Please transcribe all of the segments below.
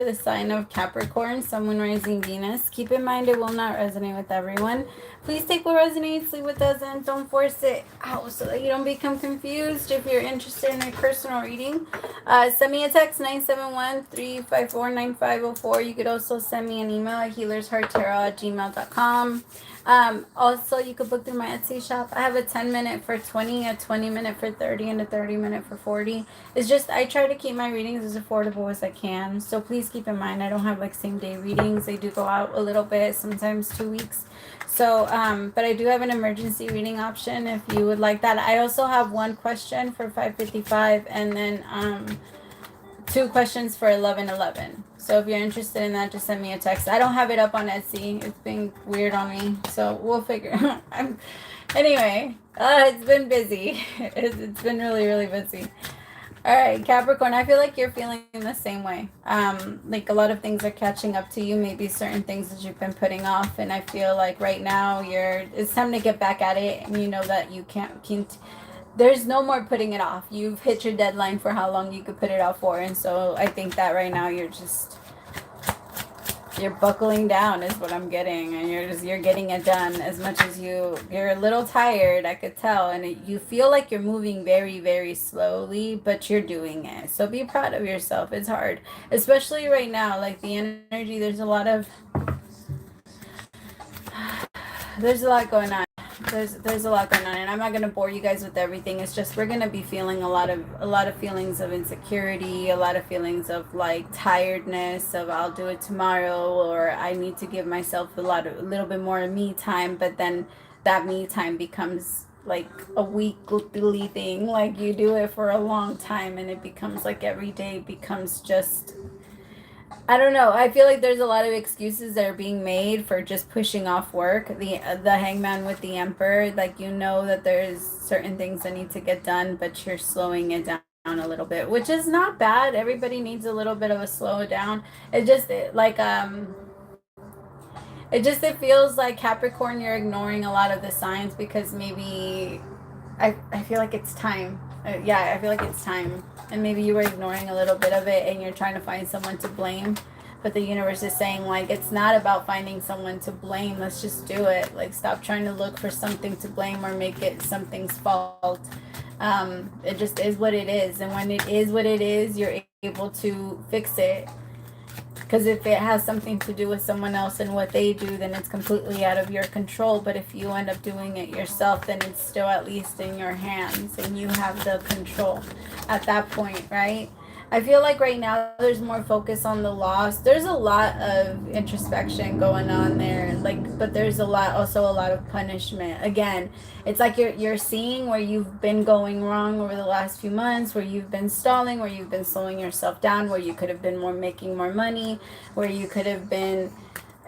the sign of Capricorn, Sun, Moon, Rising, Venus. Keep in mind it will not resonate with everyone. Please take what resonates, leave what doesn't. Don't force it out so that you don't become confused. If you're interested in a personal reading, send me a text, 971-354-9504. You could also send me an email at healershearttarot@gmail.com. Also, you could book through my Etsy shop. I have a 10-minute for 20, a 20-minute for 30, and a 30-minute for 40. It's just I try to keep my readings as affordable as I can. So please keep in mind I don't have like same day readings. They do go out a little bit, sometimes 2 weeks. So, but I do have an emergency reading option if you would like that. I also have one question for $5.55 and then 2 questions for $11.11. So if you're interested in that, just send me a text. I don't have it up on Etsy. It's been weird on me, so we'll figure. Anyway, it's been busy. It's been really, really busy. All right, Capricorn, I feel like you're feeling the same way. Like a lot of things are catching up to you, maybe certain things that you've been putting off, and I feel like right now it's time to get back at it, and you know that you can't there's no more putting it off. You've hit your deadline for how long you could put it off for, and so I think that right now you're buckling down is what I'm getting, and you're getting it done as much as you're a little tired, I could tell, and you feel like you're moving very, very slowly, but you're doing it. So be proud of yourself. It's hard, especially right now, like the energy, there's a lot going on. There's a lot going on, and I'm not gonna bore you guys with everything. It's just we're gonna be feeling a lot of feelings of insecurity, a lot of feelings of like tiredness, of I'll do it tomorrow, or I need to give myself a little bit more me time. But then that me time becomes like a weekly thing. Like you do it for a long time, and it becomes like every day becomes just, I don't know. I feel like there's a lot of excuses that are being made for just pushing off work. The hangman with the emperor, like you know that there's certain things that need to get done, but you're slowing it down a little bit, which is not bad. Everybody needs a little bit of a slow down. It feels like Capricorn, you're ignoring a lot of the signs because maybe I feel like it's time. I feel like it's time. And maybe you were ignoring a little bit of it and you're trying to find someone to blame. But the universe is saying, like, it's not about finding someone to blame. Let's just do it. Like, stop trying to look for something to blame or make it something's fault. It just is what it is. And when it is what it is, you're able to fix it. Because if it has something to do with someone else and what they do, then it's completely out of your control. But if you end up doing it yourself, then it's still at least in your hands and you have the control at that point, right? I feel like right now there's more focus on the loss. There's a lot of introspection going on there, like, but there's a lot of punishment. Again, it's like you're seeing where you've been going wrong over the last few months, where you've been stalling, where you've been slowing yourself down, where you could have been making more money, where you could have been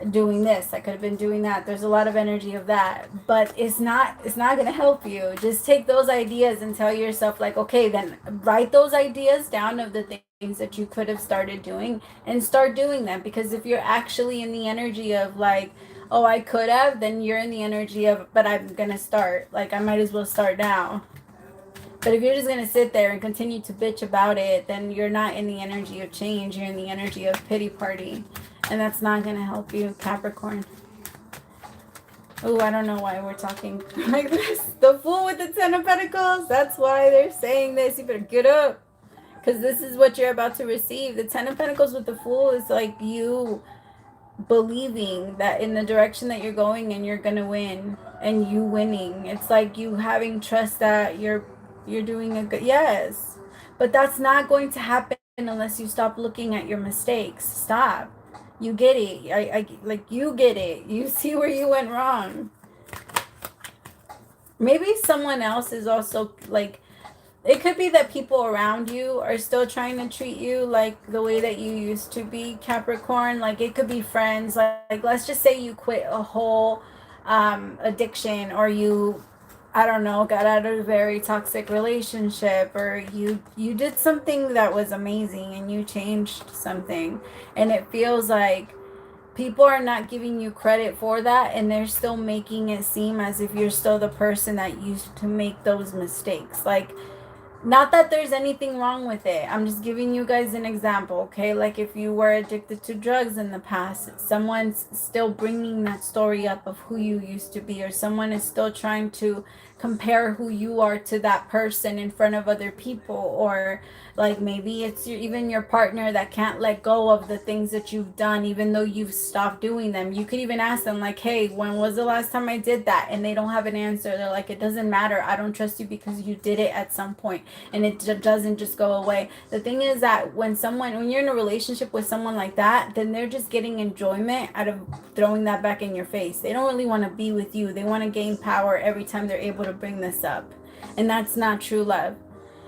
doing this, I could have been doing that. There's a lot of energy of that, but it's not going to help you. Just take those ideas and tell yourself, like, okay, then write those ideas down of the things that you could have started doing and start doing them. Because if you're actually in the energy of like, oh, I could have, then you're in the energy of, but I'm going to start, like, I might as well start now. But if you're just going to sit there and continue to bitch about it, then you're not in the energy of change. You're in the energy of pity party. And that's not going to help you, Capricorn. Oh, I don't know why we're talking like this. The Fool with the 10 of Pentacles. That's why they're saying this. You better get up. Because this is what you're about to receive. The 10 of Pentacles with the Fool is like you believing that in the direction that you're going and you're going to win. And you winning. It's like you having trust that you're doing a good... Yes. But that's not going to happen unless you stop looking at your mistakes. Stop. You get it. You get it. You see where you went wrong. Maybe someone else is also like, it could be that people around you are still trying to treat you like the way that you used to be, Capricorn. Like it could be friends. Like let's just say you quit a whole addiction, or you, I don't know, got out of a very toxic relationship, or you did something that was amazing and you changed something, and it feels like people are not giving you credit for that, and they're still making it seem as if you're still the person that used to make those mistakes. Like Not that there's anything wrong with it. I'm just giving you guys an example, okay? Like if you were addicted to drugs in the past, someone's still bringing that story up of who you used to be, or someone is still trying to compare who you are to that person in front of other people, or like maybe it's even your partner that can't let go of the things that you've done even though you've stopped doing them. You could even ask them like, hey, when was the last time I did that? And they don't have an answer. They're like, it doesn't matter, I don't trust you because you did it at some point, and it doesn't just go away. The thing is that when you're in a relationship with someone like that, then they're just getting enjoyment out of throwing that back in your face. They don't really want to be with you. They want to gain power every time they're able to bring this up, and that's not true love.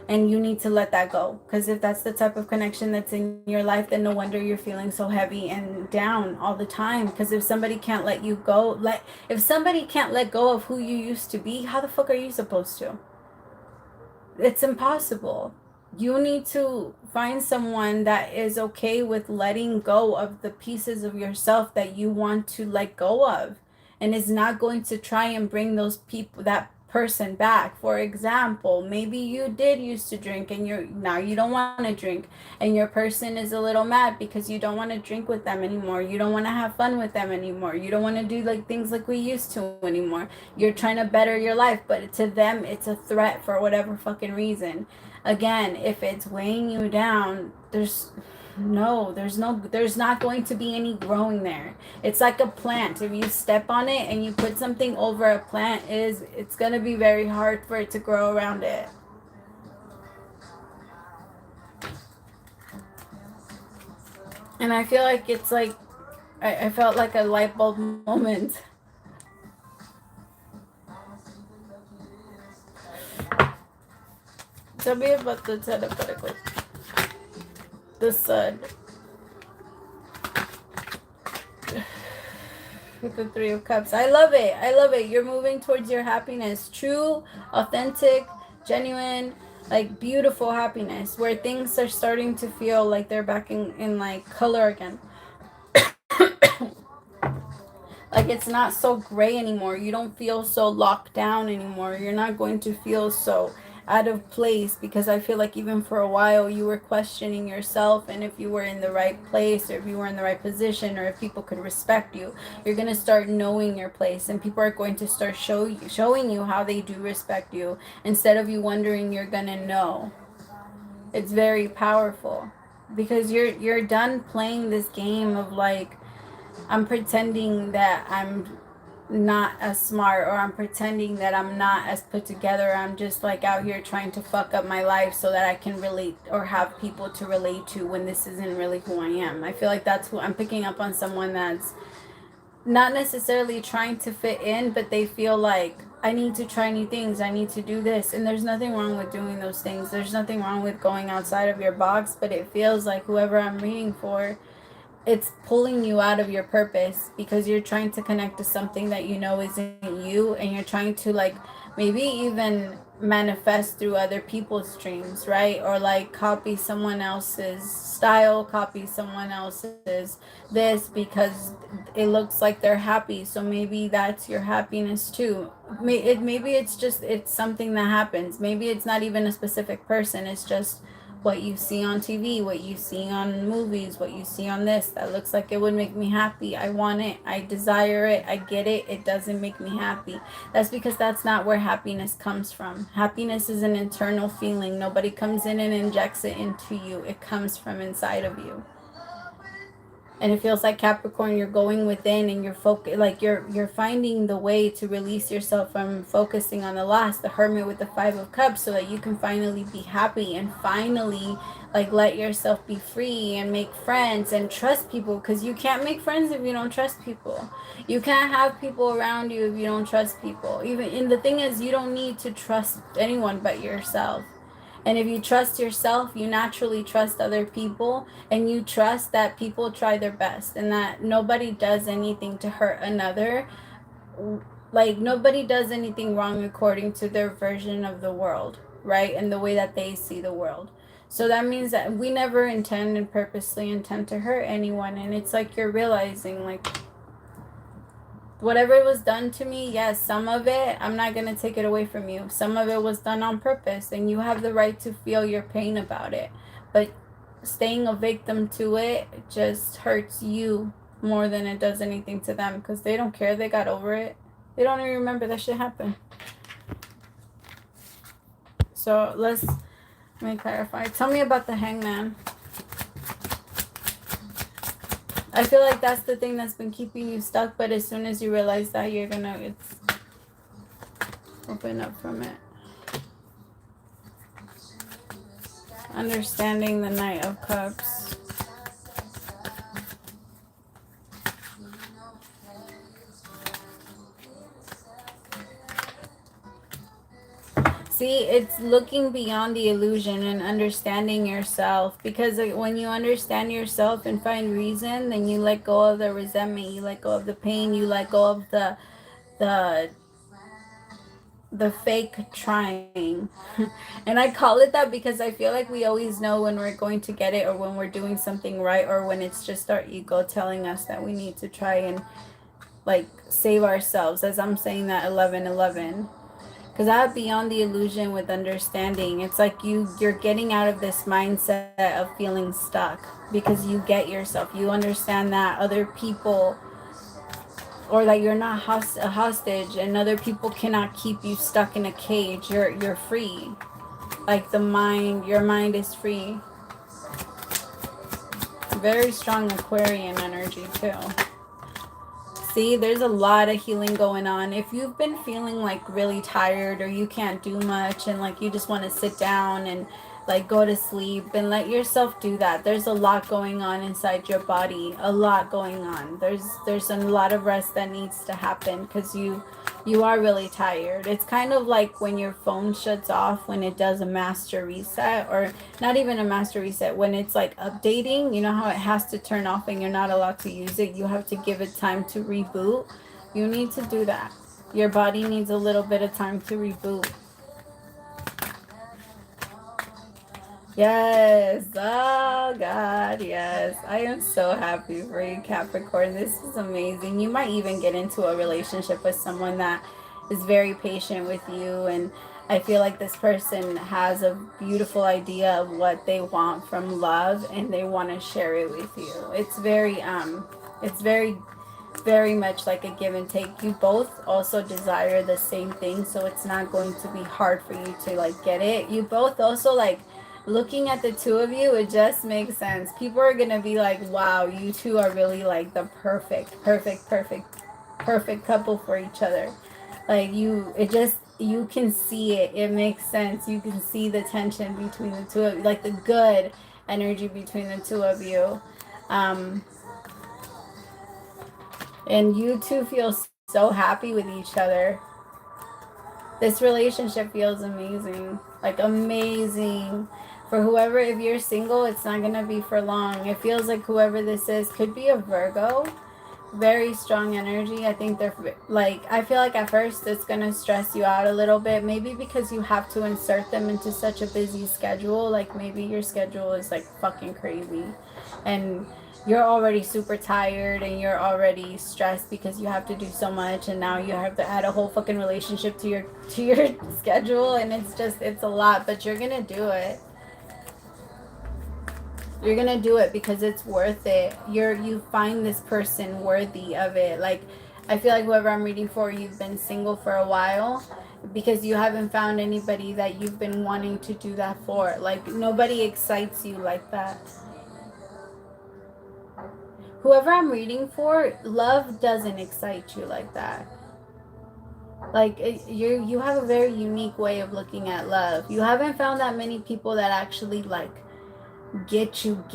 And you need to let that go, because if that's the type of connection that's in your life, then no wonder you're feeling so heavy and down all the time. Because if somebody can't let you go, if somebody can't let go of who you used to be, how the fuck are you supposed to? It's impossible. You need to find someone that is okay with letting go of the pieces of yourself that you want to let go of, and is not going to try and bring those people, that person back. For example, maybe you did used to drink and now you don't want to drink, and your person is a little mad because you don't want to drink with them anymore. You don't want to have fun with them anymore. You don't want to do like things like we used to anymore. You're trying to better your life, but to them it's a threat for whatever fucking reason. Again, if it's weighing you down, there's not going to be any growing there. It's like a plant. If you step on it and you put something over a plant, it's going to be very hard for it to grow around it. And I feel like it's like I felt like a light bulb moment. Tell me about the Ten of Pentacles. The Sun. With the Three of Cups. I love it. I love it. You're moving towards your happiness. True, authentic, genuine, like beautiful happiness, where things are starting to feel like they're back in like color again. Like it's not so gray anymore. You don't feel so locked down anymore. You're not going to feel so out of place, because I feel like even for a while you were questioning yourself and if you were in the right place, or if you were in the right position, or if people could respect you. You're going to start knowing your place, and people are going to start showing you how they do respect you. Instead of you wondering, you're going to know. It's very powerful, because you're done playing this game of like, I'm pretending that I'm not as smart, or I'm pretending that I'm not as put together. I'm just like out here trying to fuck up my life so that I can relate or have people to relate to, when this isn't really who I am. I feel like that's who I'm picking up on, someone that's not necessarily trying to fit in, but they feel like, I need to try new things, I need to do this. And there's nothing wrong with doing those things. There's nothing wrong with going outside of your box, but it feels like whoever I'm reading for, it's pulling you out of your purpose, because you're trying to connect to something that you know isn't you, and you're trying to like maybe even manifest through other people's dreams, right? Or like copy someone else's style, copy someone else's this, because it looks like they're happy. So maybe that's your happiness too. Maybe it's something that happens. Maybe it's not even a specific person. It's just what you see on TV, what you see on movies, what you see on this, that looks like it would make me happy. I want it, I desire it, I get it, it doesn't make me happy. That's because that's not where happiness comes from. Happiness is an internal feeling. Nobody comes in and injects it into you. It comes from inside of you. And it feels like, Capricorn, you're going within, and you're finding the way to release yourself from focusing on the loss, the Hermit with the Five of Cups, so that you can finally be happy, and finally like let yourself be free and make friends and trust people, because you can't make friends if you don't trust people. You can't have people around you if you don't trust people. And the thing is, you don't need to trust anyone but yourself. And if you trust yourself, you naturally trust other people, and you trust that people try their best, and that nobody does anything to hurt another. Like, nobody does anything wrong according to their version of the world, right? And the way that they see the world. So that means that we never purposely intend to hurt anyone. And it's like you're realizing, like, whatever was done to me, yes, some of it, I'm not going to take it away from you. Some of it was done on purpose, and you have the right to feel your pain about it. But staying a victim to it just hurts you more than it does anything to them, because they don't care. They got over it. They don't even remember that shit happened. So let me clarify. Tell me about the Hangman. I feel like that's the thing that's been keeping you stuck, but as soon as you realize that, you're gonna open up from it. Understanding the Knight of Cups. See, it's looking beyond the illusion and understanding yourself, because when you understand yourself and find reason, then you let go of the resentment, you let go of the pain, you let go of the fake trying. And I call it that because I feel like we always know when we're going to get it, or when we're doing something right, or when it's just our ego telling us that we need to try and like save ourselves, as I'm saying that 1111. Because I have beyond the illusion with understanding. It's like you're getting out of this mindset of feeling stuck, because you get yourself. You understand that other people, or that you're not a hostage, and other people cannot keep you stuck in a cage. You're free. Like your mind is free. Very strong Aquarian energy too. See, there's a lot of healing going on. If you've been feeling like really tired, or you can't do much, and like you just want to sit down and like go to sleep, and let yourself do that. There's a lot going on inside your body. A lot going on. There's a lot of rest that needs to happen, because you are really tired. It's kind of like when your phone shuts off when it does a master reset, or not even a master reset, when it's like updating. You know how it has to turn off and you're not allowed to use it. You have to give it time to reboot. You need to do that. Your body needs a little bit of time to reboot. Yes. Oh God, yes. I am so happy for you, Capricorn. This is amazing. You might even get into a relationship with someone that is very patient with you, and I feel like this person has a beautiful idea of what they want from love, and they want to share it with you. It's very very much like a give and take. You both also desire the same thing, so it's not going to be hard for you to like get it. You both also like, looking at the two of you, it just makes sense. People are gonna be like, wow, you two are really like the perfect couple for each other. Like you can see it. It makes sense. You can see the tension between the two of you, like the good energy between the two of you. And you two feel so happy with each other. This relationship feels amazing. Like amazing. For whoever, if you're single, it's not going to be for long. It feels like whoever this is could be a Virgo. Very strong energy. I think they're like, I feel like at first it's going to stress you out a little bit. Maybe because you have to insert them into such a busy schedule. Like maybe your schedule is like fucking crazy. And you're already super tired, and you're already stressed because you have to do so much, and now you have to add a whole fucking relationship to your schedule, and it's a lot, but you're gonna do it. You're gonna do it because it's worth it. You find this person worthy of it. Like, I feel like whoever I'm reading for, you've been single for a while because you haven't found anybody that you've been wanting to do that for. Like, nobody excites you like that. Whoever I'm reading for, love doesn't excite you like that. Like, you have a very unique way of looking at love. You haven't found that many people that actually like get you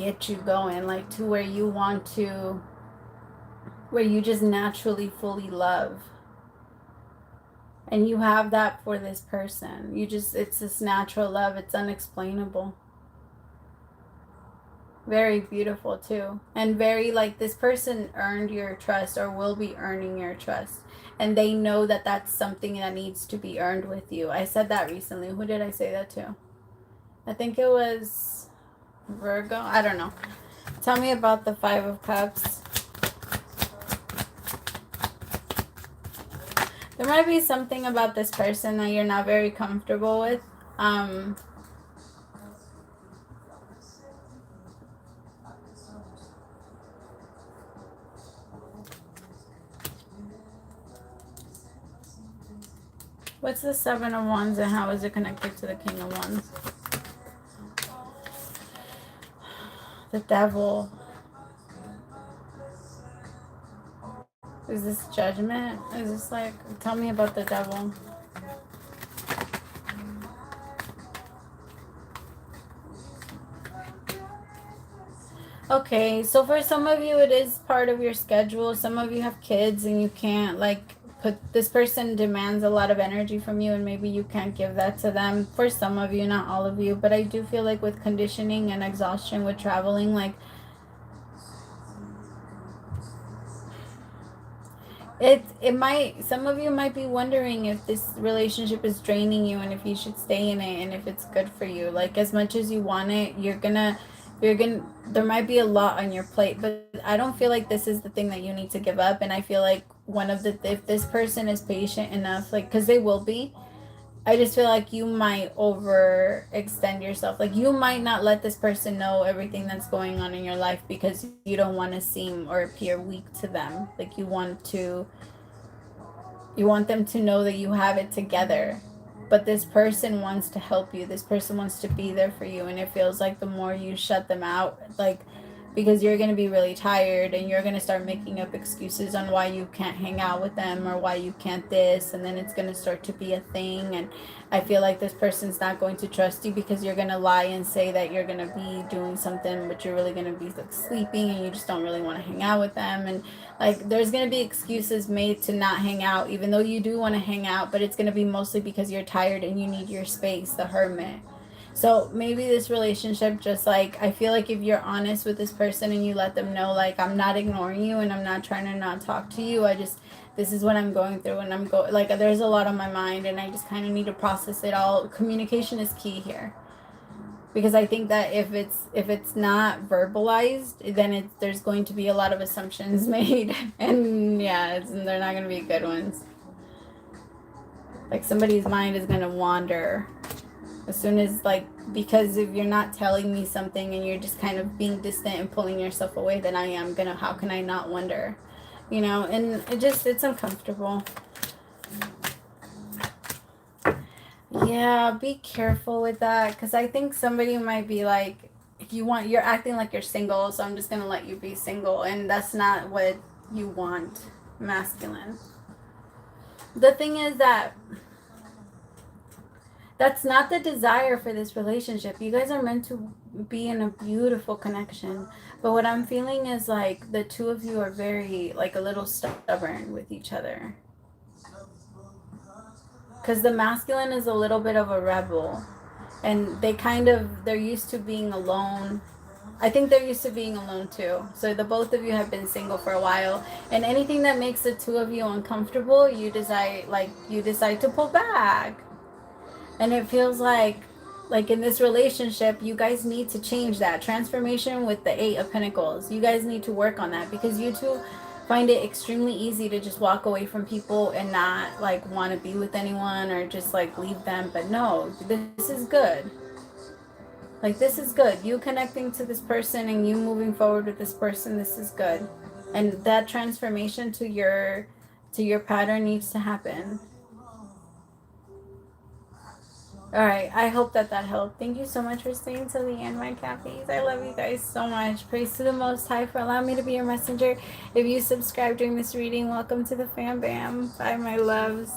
going, like to where you want to, where you just naturally fully love. And you have that for this person. It's this natural love. It's unexplainable. Very beautiful too. And very like, this person earned your trust, or will be earning your trust. And they know that that's something that needs to be earned with you. I said that recently. Who did I say that to? I think it was Virgo. I don't know. Tell me about the 5 of Cups. There might be something about this person that you're not very comfortable with. What's the Seven of Wands and how is it connected to the King of Wands? The Devil. Is this judgment? Is this like, tell me about the Devil. Okay, so for some of you, it is part of your schedule. Some of you have kids and you can't, like, this person demands a lot of energy from you and maybe you can't give that to them. For some of you, not all of you, but I do feel like with conditioning and exhaustion with traveling, like, it might, some of you might be wondering if this relationship is draining you and if you should stay in it and if it's good for you. Like, as much as you want it, there might be a lot on your plate, but I don't feel like this is the thing that you need to give up. And I feel like if this person is patient enough, like, because they will be, I just feel like you might overextend yourself. Like, you might not let this person know everything that's going on in your life because you don't want to seem or appear weak to them. Like, you want them to know that you have it together. But this person wants to help you. This person wants to be there for you. And it feels like the more you shut them out, like, because you're going to be really tired and you're going to start making up excuses on why you can't hang out with them or why you can't this, and then it's going to start to be a thing. And I feel like this person's not going to trust you because you're going to lie and say that you're going to be doing something, but you're really going to be like sleeping and you just don't really want to hang out with them. And like, there's going to be excuses made to not hang out, even though you do want to hang out, but it's going to be mostly because you're tired and you need your space, the hermit. So maybe this relationship, just like, I feel like if you're honest with this person and you let them know, like, I'm not ignoring you and I'm not trying to not talk to you, this is what I'm going through and like, there's a lot on my mind and I just kind of need to process it all. Communication is key here. Because I think that if it's not verbalized, then there's going to be a lot of assumptions made. And yeah, they're not going to be good ones. Like, somebody's mind is going to wander as soon as, like, because if you're not telling me something and you're just kind of being distant and pulling yourself away, then how can I not wonder? You know, and it's uncomfortable. Yeah, be careful with that, because I think somebody might be like, you're acting like you're single, so I'm just going to let you be single, and that's not what you want, masculine. The thing is that that's not the desire for this relationship. You guys are meant to be in a beautiful connection. But what I'm feeling is like the two of you are very, like, a little stubborn with each other. Because the masculine is a little bit of a rebel. And they're used to being alone. I think they're used to being alone too. So the both of you have been single for a while. And anything that makes the two of you uncomfortable, you decide to pull back. And it feels like in this relationship, you guys need to change that. Transformation with the 8 of Pentacles. You guys need to work on that because you two find it extremely easy to just walk away from people and not, like, want to be with anyone or just, like, leave them. But no, this is good. Like, this is good. You connecting to this person and you moving forward with this person, this is good. And that transformation to your pattern needs to happen. All right, I hope that helped. Thank you so much for staying till the end, my Cappies. I love you guys so much. Praise to the Most High for allowing me to be your messenger. If you subscribe during this reading, welcome to the fam bam. Bye, my loves.